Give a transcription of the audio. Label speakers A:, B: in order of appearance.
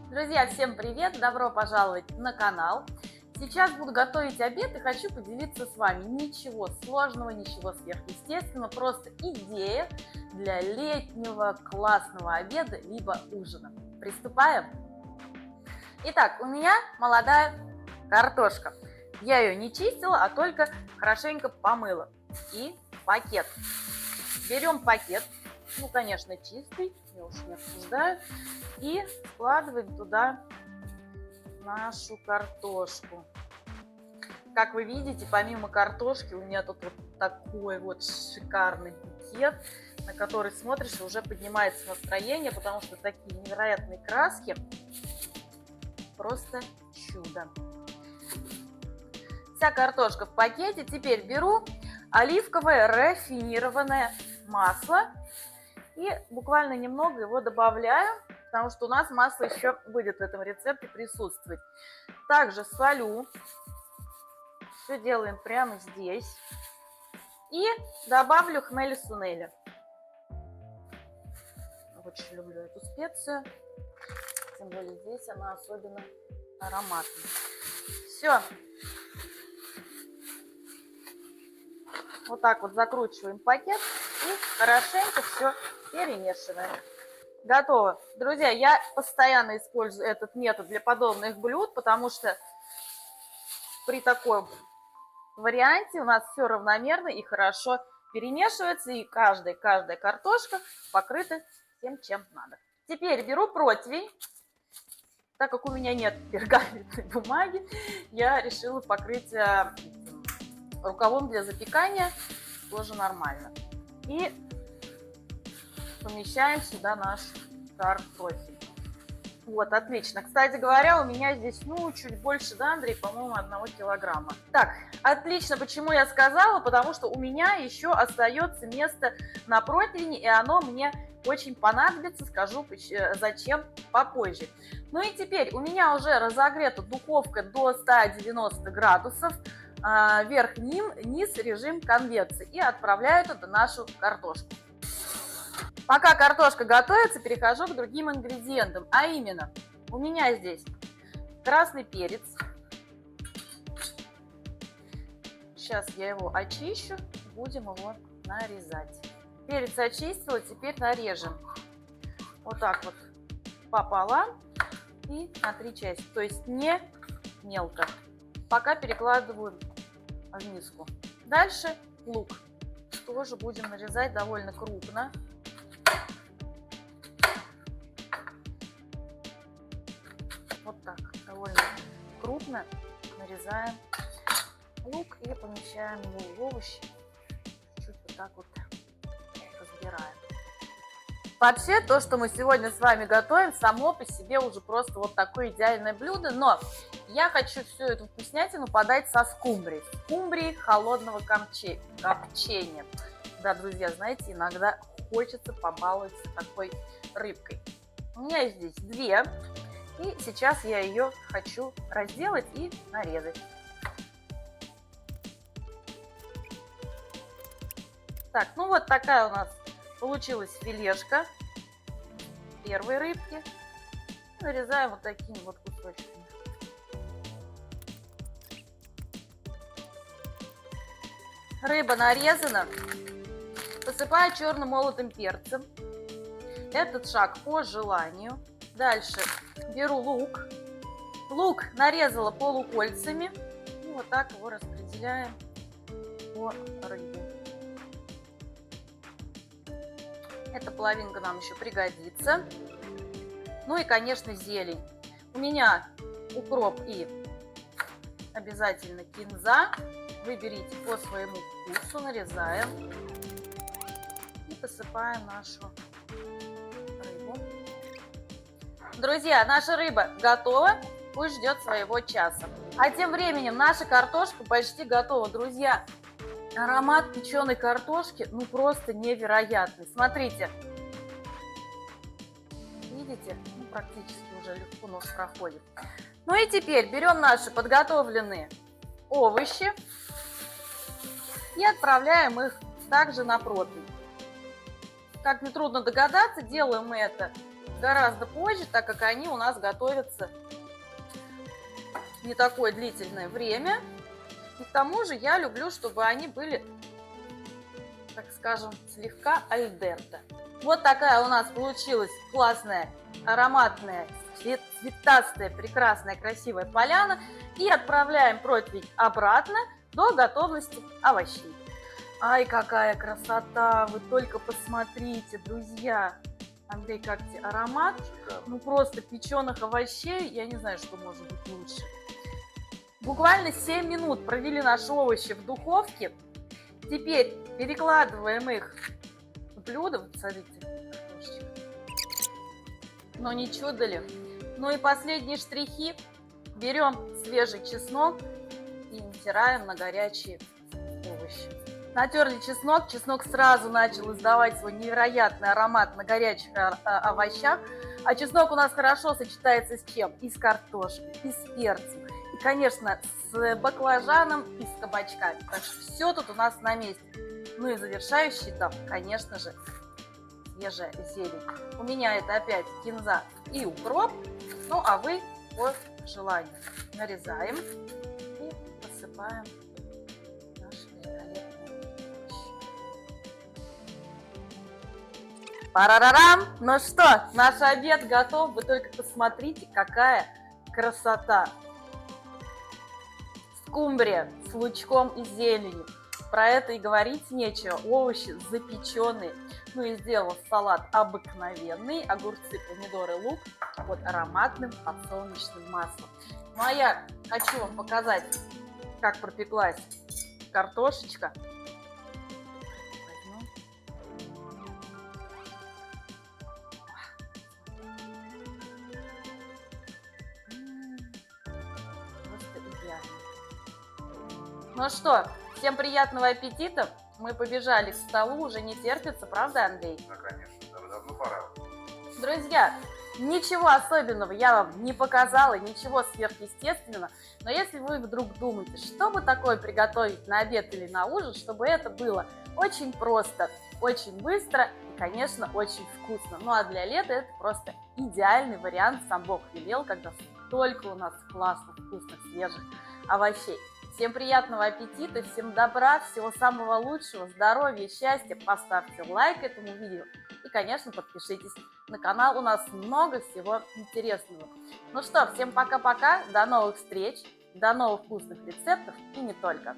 A: Друзья, всем привет! Добро пожаловать на канал. Сейчас буду готовить обед и хочу поделиться с вами. Ничего сложного, ничего сверхъестественного, просто идея для летнего классного обеда либо ужина. Приступаем! Итак, у меня молодая картошка. Я ее не чистила, а только хорошенько помыла. И пакет. Берем пакет, ну, конечно, чистый, я уж не обсуждаю, и складываем туда нашу картошку. Как вы видите, помимо картошки у меня тут вот такой вот шикарный букет, на который смотришь и уже поднимается настроение, потому что такие невероятные краски. Просто чудо. Вся картошка в пакете. Теперь беру оливковое рафинированное масло и буквально немного его добавляю, потому что у нас масло еще будет в этом рецепте присутствовать. Также солю. Все делаем прямо здесь. И добавлю хмели-сунели. Очень люблю эту специю. Тем более здесь она особенно ароматная. Все. Вот так вот закручиваем пакет и хорошенько все перемешиваем. Готово. Друзья, я постоянно использую этот метод для подобных блюд, потому что при таком варианте у нас все равномерно и хорошо перемешивается, и каждая картошка покрыта тем, чем надо. Теперь беру противень. Так как у меня нет пергаментной бумаги, я решила покрыть рукавом для запекания, тоже нормально. И помещаем сюда наш картофель. Вот, отлично. Кстати говоря, у меня здесь, чуть больше, да, Андрей, по-моему, 1 килограмма. Так, отлично. Почему я сказала? Потому что у меня еще остается место на противне, и оно мне очень понадобится, скажу зачем попозже. Ну и теперь у меня уже разогрета духовка до 190 градусов. Верх, низ, режим конвекции. И отправляю туда нашу картошку. Пока картошка готовится, перехожу к другим ингредиентам. А именно, у меня здесь красный перец. Сейчас я его очищу, будем его нарезать. Перец очистила, теперь нарежем. Вот так вот пополам и на 3 части. То есть не мелко. Пока перекладываю в миску. Дальше лук. Тоже будем нарезать довольно крупно. Вот так, довольно крупно нарезаем лук и помещаем его в овощи. Чуть вот так вот разбираем. Вообще, то, что мы сегодня с вами готовим, само по себе уже просто вот такое идеальное блюдо, но я хочу всю эту вкуснятину подать со скумбрией. Скумбрией холодного копчения. Да, друзья, знаете, иногда хочется побаловаться такой рыбкой. У меня здесь 2. И сейчас я ее хочу разделать и нарезать. Так, вот такая у нас получилась филешка первой рыбки. Нарезаем вот такими вот кусочками. Рыба нарезана. Посыпаю черным молотым перцем. Этот шаг по желанию. Дальше беру лук. Лук нарезала полукольцами. И вот так его распределяем по рыбе. Эта половинка нам еще пригодится. Ну и, конечно, зелень. У меня укроп и обязательно кинза. Выберите по своему вкусу. Нарезаем. И посыпаем нашу рыбу. Друзья, наша рыба готова, пусть ждет своего часа. А тем временем наша картошка почти готова. Друзья, аромат печеной картошки, просто невероятный. Смотрите. Видите? Практически уже легко нос проходит. Ну и теперь берем наши подготовленные овощи и отправляем их также на противень. Как нетрудно догадаться, делаем мы это гораздо позже, так как они у нас готовятся не такое длительное время. И к тому же я люблю, чтобы они были, так скажем, слегка аль денте. Вот такая у нас получилась классная, ароматная, цветастая, прекрасная, красивая поляна. И отправляем противень обратно до готовности овощей. Ай, какая красота! Вы только посмотрите, друзья! Андрей, как тебе аромат? Ну, просто печеных овощей, я не знаю, что может быть лучше. Буквально 7 минут провели наши овощи в духовке. Теперь перекладываем их в блюдо. Вот смотрите, но не чудо-ли. Ну и последние штрихи. Берем свежий чеснок и натираем на горячие овощи. Натерли чеснок, чеснок сразу начал издавать свой невероятный аромат на горячих овощах. А чеснок у нас хорошо сочетается с чем? И с картошкой, и с перцем, и, конечно, с баклажаном и с кабачками. Так что все тут у нас на месте. Ну и завершающий этап, конечно же, свежая зелень. У меня это опять кинза и укроп. Ну а вы по желанию нарезаем и посыпаем. Парарарам! Ну что, наш обед готов. Вы только посмотрите, какая красота. Скумбрия с лучком и зеленью. Про это и говорить нечего. Овощи запеченные. Ну и сделала салат обыкновенный. Огурцы, помидоры, лук под ароматным подсолнечным маслом. Ну а я хочу вам показать, как пропеклась картошечка. Ну что, всем приятного аппетита. Мы побежали к столу, уже не терпится, правда, Андрей?
B: Да, конечно, давно пора.
A: Друзья, ничего особенного я вам не показала, ничего сверхъестественного. Но если вы вдруг думаете, что бы такое приготовить на обед или на ужин, чтобы это было очень просто, очень быстро и, конечно, очень вкусно. Ну а для лета это просто идеальный вариант, сам Бог велел, когда столько у нас классных, вкусных, свежих овощей. Всем приятного аппетита, всем добра, всего самого лучшего, здоровья, счастья. Поставьте лайк этому видео и, конечно, подпишитесь на канал. У нас много всего интересного. Ну что, всем пока-пока, до новых встреч, до новых вкусных рецептов и не только.